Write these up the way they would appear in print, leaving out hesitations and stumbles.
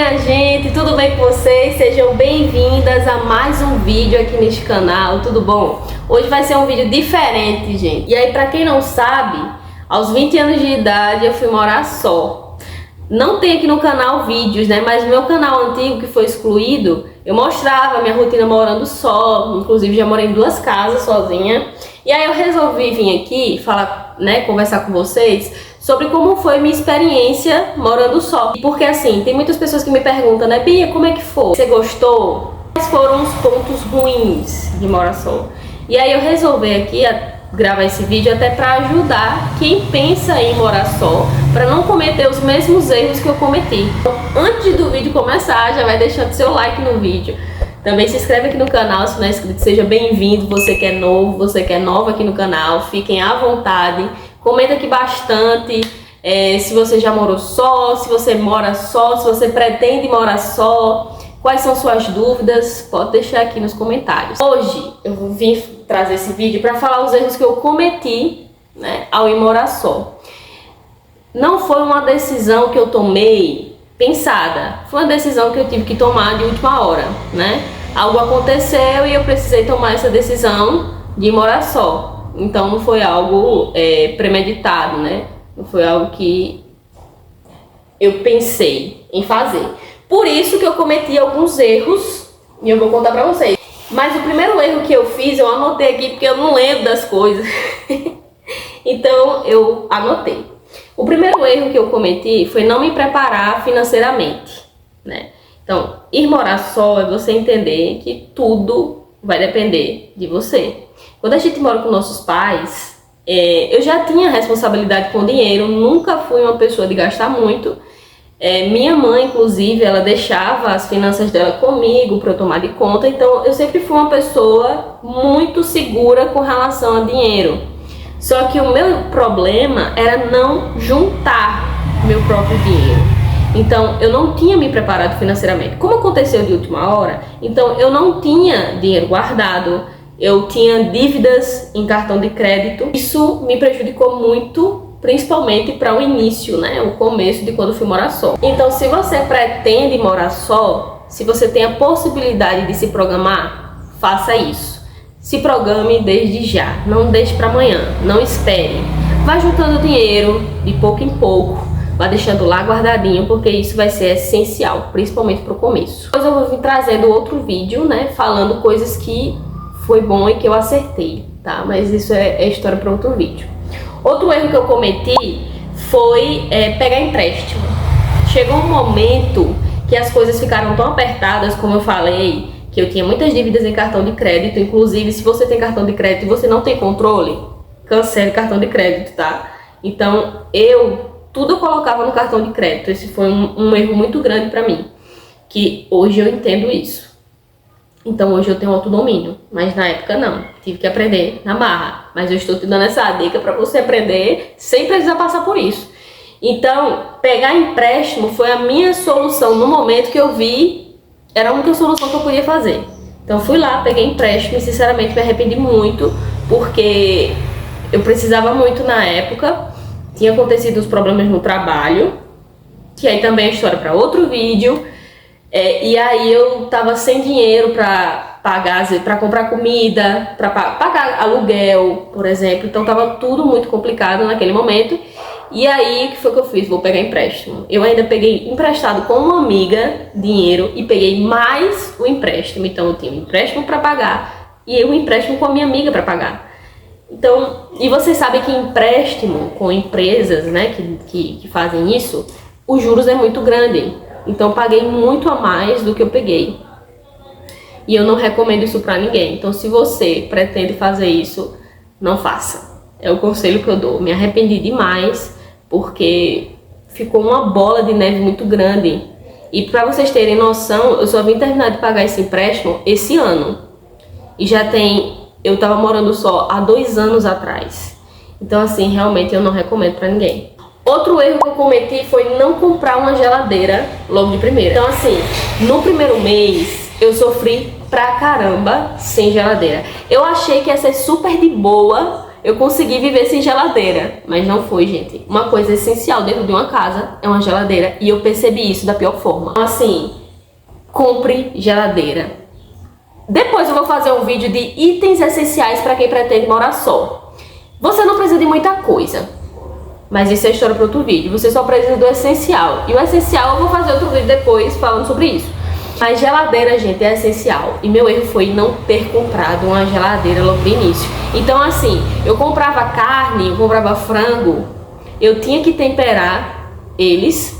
minha gente, tudo bem com vocês? Sejam bem-vindas a mais um vídeo aqui neste canal, tudo bom? Hoje vai ser um vídeo diferente, gente. E aí, pra quem não sabe, aos 20 anos de idade eu fui morar só. Não tem aqui no canal vídeos, né? Mas no meu canal antigo, que foi excluído, eu mostrava a minha rotina morando só. Inclusive já morei em 2 casas sozinha. E aí eu resolvi vir aqui falar, né, conversar com vocês sobre como foi minha experiência morando só. Porque assim, tem muitas pessoas que me perguntam, né, Bia, como é que foi? Você gostou? Quais foram os pontos ruins de morar só? E aí eu resolvi aqui gravar esse vídeo até para ajudar quem pensa em morar só, para não cometer os mesmos erros que eu cometi. Então, antes do vídeo começar, já vai deixando seu like no vídeo. Também se inscreve aqui no canal, se não é inscrito, seja bem-vindo. Você que é novo, você que é nova aqui no canal, fiquem à vontade. Comenta aqui bastante se você já morou só, se você mora só, se você pretende morar só, quais são suas dúvidas, pode deixar aqui nos comentários. Hoje eu vim trazer esse vídeo para falar os erros que eu cometi, né, ao ir morar só. Não foi uma decisão que eu tomei pensada, foi uma decisão que eu tive que tomar de última hora, né? Algo aconteceu e eu precisei tomar essa decisão de morar só. Então não foi algo premeditado, né? Não foi algo que eu pensei em fazer. Por isso que eu cometi alguns erros e eu vou contar pra vocês. Mas o primeiro erro que eu fiz, eu anotei aqui porque eu não lembro das coisas. Então eu anotei. O primeiro erro que eu cometi foi não me preparar financeiramente, né? Então, ir morar só é você entender que tudo vai depender de você. Quando a gente mora com nossos pais, eu já tinha responsabilidade com dinheiro, nunca fui uma pessoa de gastar muito. Minha mãe, inclusive, ela deixava as finanças dela comigo para eu tomar de conta, então eu sempre fui uma pessoa muito segura com relação a dinheiro. Só que o meu problema era não juntar meu próprio dinheiro. Então eu não tinha me preparado financeiramente. Como aconteceu de última hora, então eu não tinha dinheiro guardado, eu tinha dívidas em cartão de crédito. Isso me prejudicou muito, principalmente para o início, né? O começo de quando eu fui morar só. Então, se você pretende morar só, se você tem a possibilidade de se programar, faça isso. Se programe desde já, não deixe para amanhã, não espere. Vá juntando dinheiro de pouco em pouco, vá deixando lá guardadinho, porque isso vai ser essencial, principalmente para o começo. Depois eu vou vir trazendo outro vídeo, né? Falando coisas que foi bom e que eu acertei, tá? Mas isso é história para outro vídeo. Outro erro que eu cometi foi pegar empréstimo. Chegou um momento que as coisas ficaram tão apertadas, como eu falei, que eu tinha muitas dívidas em cartão de crédito. Inclusive, se você tem cartão de crédito e você não tem controle, cancele cartão de crédito, tá? Então, tudo eu colocava no cartão de crédito. Esse foi um erro muito grande para mim, que hoje eu entendo isso. Então hoje eu tenho autodomínio, mas na época não, tive que aprender na marra. Mas eu estou te dando essa dica para você aprender sem precisar passar por isso. Então, pegar empréstimo foi a minha solução no momento que eu vi, era a única solução que eu podia fazer. Então fui lá, peguei empréstimo e sinceramente me arrependi muito, porque eu precisava muito na época, tinha acontecido os problemas no trabalho, que aí também é história para outro vídeo. E aí eu tava sem dinheiro para pagar, para comprar comida, para pagar aluguel, por exemplo. Então tava tudo muito complicado naquele momento. E aí o que foi que eu fiz? Vou pegar empréstimo. Eu ainda peguei emprestado com uma amiga dinheiro e peguei mais o empréstimo. Então eu tinha um empréstimo para pagar e um empréstimo com a minha amiga para pagar. Então, e vocês sabem que empréstimo com empresas, né, que fazem isso, os juros é muito grande. Então paguei muito a mais do que eu peguei. E eu não recomendo isso pra ninguém. Então se você pretende fazer isso, não faça. É o conselho que eu dou. Me arrependi demais, porque ficou uma bola de neve muito grande. E pra vocês terem noção, eu só vim terminar de pagar esse empréstimo esse ano. E eu tava morando só há 2 anos atrás. Então assim, realmente eu não recomendo pra ninguém. Outro erro que eu cometi foi não comprar uma geladeira logo de primeira. Então assim, no primeiro mês eu sofri pra caramba sem geladeira. Eu achei que ia ser super de boa eu consegui viver sem geladeira, mas não foi, gente. Uma coisa essencial dentro de uma casa é uma geladeira, e eu percebi isso da pior forma. Então, assim, compre geladeira. Depois eu vou fazer um vídeo de itens essenciais para quem pretende morar só. Você não precisa de muita coisa, mas isso é história para outro vídeo. Você só precisa do essencial, e o essencial eu vou fazer outro vídeo depois falando sobre isso. Mas geladeira, gente, é essencial. E meu erro foi não ter comprado uma geladeira logo no início. Então, assim, eu comprava carne, eu comprava frango, eu tinha que temperar eles.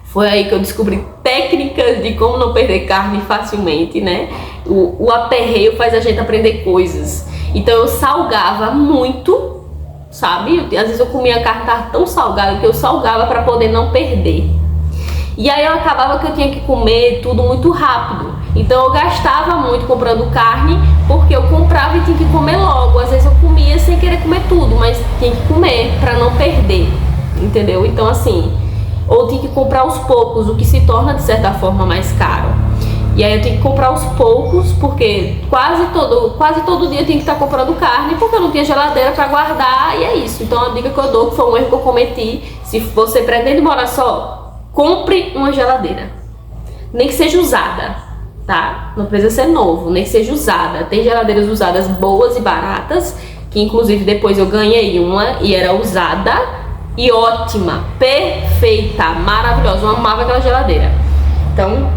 Foi aí que eu descobri técnicas de como não perder carne facilmente, né? O aperreio faz a gente aprender coisas. Então eu salgava muito, sabe? Às vezes eu comia carne tava tão salgada que eu salgava para poder não perder. E aí eu acabava que eu tinha que comer tudo muito rápido. Então eu gastava muito comprando carne, porque eu comprava e tinha que comer logo. Às vezes eu comia sem querer comer tudo, mas tinha que comer para não perder, entendeu? Então assim, ou tinha que comprar aos poucos, o que se torna de certa forma mais caro. E aí eu tinha que comprar aos poucos, porque quase todo dia eu tinha que estar comprando carne, porque eu não tinha geladeira para guardar, e é isso. Então a dica que eu dou, que foi um erro que eu cometi: se você pretende morar só, compre uma geladeira, nem que seja usada, tá? Não precisa ser novo, nem que seja usada. Tem geladeiras usadas boas e baratas, que inclusive depois eu ganhei uma e era usada e ótima, perfeita, maravilhosa. Eu amava aquela geladeira. Então,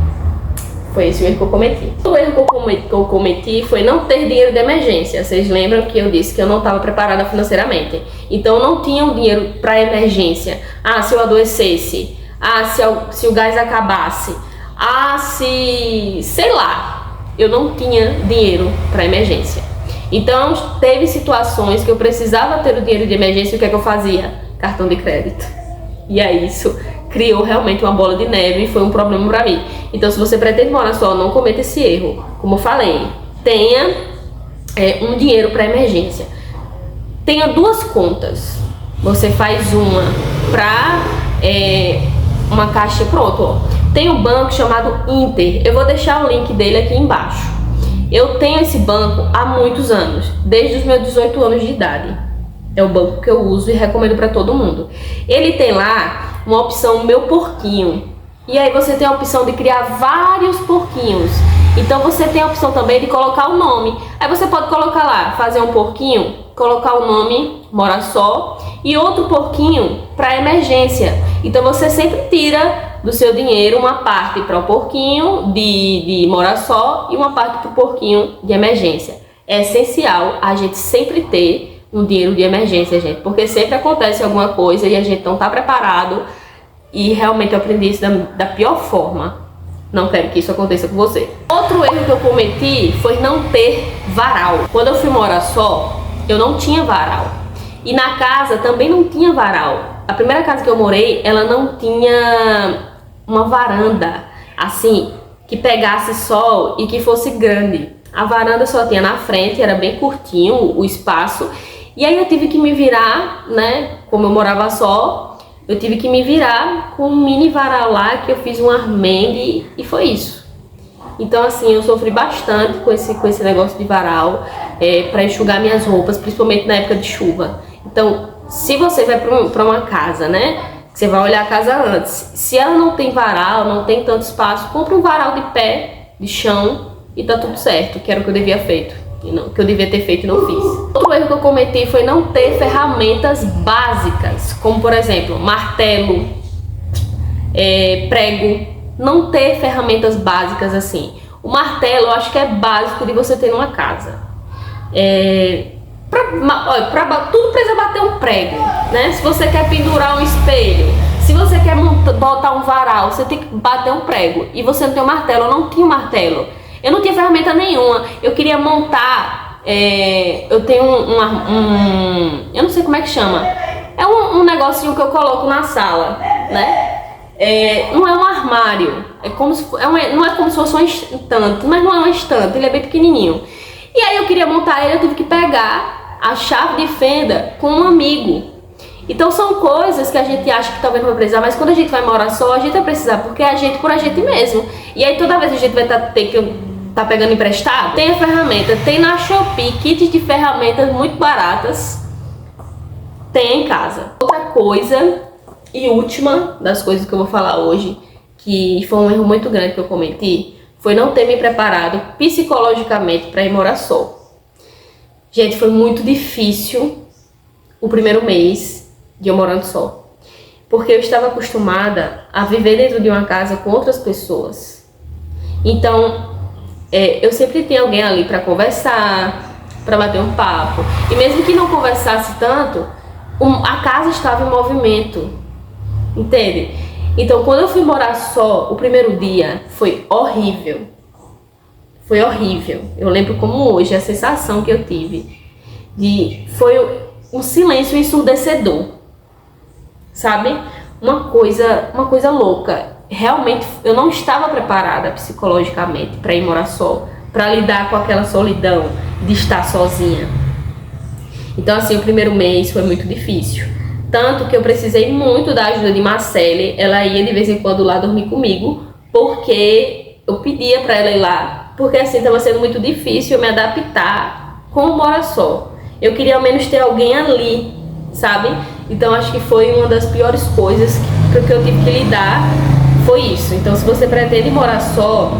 foi esse o erro que eu cometi. O erro que eu cometi foi não ter dinheiro de emergência. Vocês lembram que eu disse que eu não estava preparada financeiramente? Então eu não tinha um dinheiro para emergência. Ah, se eu adoecesse. Ah, se o gás acabasse. Ah, sei lá, eu não tinha dinheiro para emergência. Então teve situações que eu precisava ter o dinheiro de emergência. E o que é que eu fazia? Cartão de crédito. E aí isso criou realmente uma bola de neve e foi um problema para mim. Então se você pretende morar só, não cometa esse erro. Como eu falei, tenha um dinheiro para emergência. Tenha duas contas. Você faz uma para uma caixa, pronto, ó. Tem um banco chamado Inter, eu vou deixar o link dele aqui embaixo. Eu tenho esse banco há muitos anos, desde os meus 18 anos de idade. É o banco que eu uso e recomendo para todo mundo. Ele tem lá uma opção Meu Porquinho, e aí você tem a opção de criar vários porquinhos. Então você tem a opção também de colocar o nome. Aí você pode colocar lá, fazer um porquinho, colocar o nome Mora Só e outro porquinho para emergência. Então você sempre tira do seu dinheiro uma parte para o porquinho de Mora Só e uma parte para o porquinho de emergência. É essencial a gente sempre ter um dinheiro de emergência, gente, porque sempre acontece alguma coisa e a gente não está preparado. E realmente eu aprendi isso da pior forma. Não quero que isso aconteça com você. Outro erro que eu cometi foi não ter varal. Quando eu fui morar só, eu não tinha varal. E na casa também não tinha varal. A primeira casa que eu morei, ela não tinha uma varanda, assim, que pegasse sol e que fosse grande. A varanda só tinha na frente, era bem curtinho o espaço. E aí eu tive que me virar, né, como eu morava só, eu tive que me virar com um mini varal lá, que eu fiz um armengue e foi isso. Então assim, eu sofri bastante com esse negócio de varal para enxugar minhas roupas, principalmente na época de chuva. Então, se você vai para uma casa, né, você vai olhar a casa antes. Se ela não tem varal, não tem tanto espaço, compra um varal de pé, de chão, e tá tudo certo, que era o que eu devia ter feito e não fiz. Outro erro que eu cometi foi não ter ferramentas básicas, como por exemplo, martelo, prego. Não ter ferramentas básicas assim. O martelo eu acho que é básico de você ter numa casa. Tudo precisa bater um prego, né? Se você quer pendurar um espelho, se você quer botar um varal, você tem que bater um prego. E você não tem um martelo. Eu não tinha um martelo. Eu não tinha ferramenta nenhuma. Eu queria montar. Eu tenho eu não sei como é que chama. É um negocinho que eu coloco na sala, né? Não é um armário. Não é como se fosse um estante, mas não é um estante. Ele é bem pequenininho. E aí eu queria montar ele, eu tive que pegar a chave de fenda com um amigo. Então são coisas que a gente acha que talvez não vai precisar, mas quando a gente vai morar só, a gente vai precisar, porque é a gente por a gente mesmo. E aí toda vez a gente vai ter que tá pegando emprestado? Tem a ferramenta, tem na Shopee kits de ferramentas muito baratas. Tem em casa. Outra coisa e última das coisas que eu vou falar hoje, que foi um erro muito grande que eu cometi, foi não ter me preparado psicologicamente para ir morar só. Gente, foi muito difícil o primeiro mês de eu morando só, porque eu estava acostumada a viver dentro de uma casa com outras pessoas. Então, eu sempre tinha alguém ali para conversar, para bater um papo. E mesmo que não conversasse tanto, a casa estava em movimento, entende? Então, quando eu fui morar só, o primeiro dia foi horrível. Foi horrível. Eu lembro como hoje a sensação que eu tive foi um silêncio ensurdecedor, sabe? Uma coisa louca. Realmente eu não estava preparada psicologicamente para ir morar só, para lidar com aquela solidão de estar sozinha. Então assim, o primeiro mês foi muito difícil, tanto que eu precisei muito da ajuda de Marcele. Ela ia de vez em quando lá dormir comigo, porque eu pedia para ela ir lá, porque assim estava sendo muito difícil eu me adaptar com o morar só. Eu queria ao menos ter alguém ali, sabe? Então acho que foi uma das piores coisas que eu tive que lidar. Foi isso. Então, se você pretende morar só,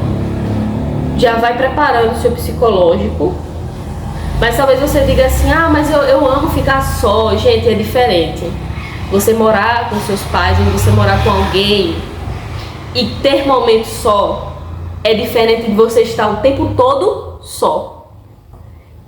já vai preparando o seu psicológico. Mas talvez você diga assim, mas eu amo ficar só. Gente, é diferente. Você morar com seus pais, ou você morar com alguém e ter momentos só, é diferente de você estar o tempo todo só.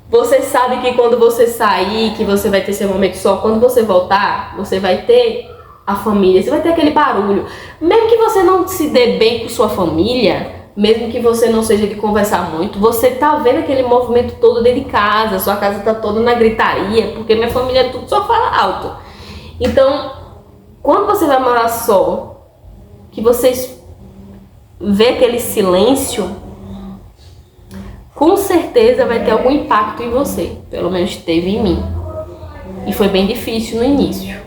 Você sabe que quando você sair, que você vai ter seu momento só, quando você voltar, você vai ter a família, você vai ter aquele barulho. Mesmo que você não se dê bem com sua família, mesmo que você não seja de conversar muito, você tá vendo aquele movimento todo dentro de casa, sua casa tá toda na gritaria, porque minha família tudo só fala alto. Então, quando você vai morar só, que vocês vê aquele silêncio, com certeza vai ter algum impacto em você. Pelo menos teve em mim. E foi bem difícil no início.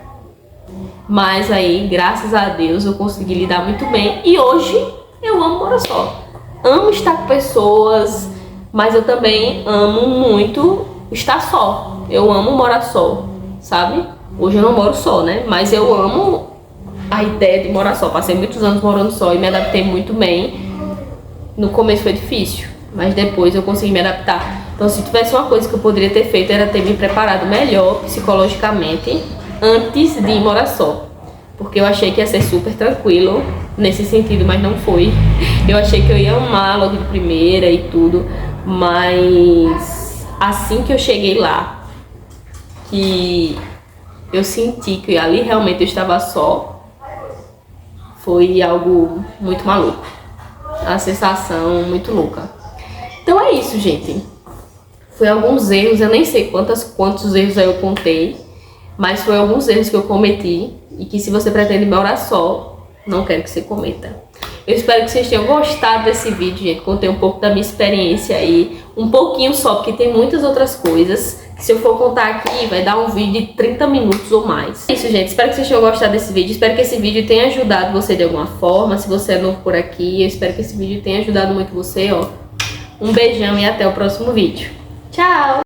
Mas aí, graças a Deus, eu consegui lidar muito bem. E hoje eu amo morar só. Amo estar com pessoas, mas eu também amo muito estar só. Eu amo morar só, sabe? Hoje eu não moro só, né? Mas eu amo a ideia de morar só. Passei muitos anos morando só e me adaptei muito bem. No começo foi difícil, mas depois eu consegui me adaptar. Então, se tivesse uma coisa que eu poderia ter feito, era ter me preparado melhor psicologicamente antes de ir morar só, porque eu achei que ia ser super tranquilo nesse sentido, mas não foi. Eu achei que eu ia amar logo de primeira e tudo, mas assim que eu cheguei lá, que eu senti que ali realmente eu estava só, foi algo muito maluco, uma sensação muito louca. Então é isso, gente. Foi alguns erros, eu nem sei quantos erros aí eu contei, mas foi alguns erros que eu cometi e que, se você pretende morar só, não quero que você cometa. Eu espero que vocês tenham gostado desse vídeo, gente. Contei um pouco da minha experiência aí, um pouquinho só, porque tem muitas outras coisas que, se eu for contar aqui, vai dar um vídeo de 30 minutos ou mais. É isso, gente. Espero que vocês tenham gostado desse vídeo. Espero que esse vídeo tenha ajudado você de alguma forma. Se você é novo por aqui, eu espero que esse vídeo tenha ajudado muito você, ó. Um beijão e até o próximo vídeo. Tchau!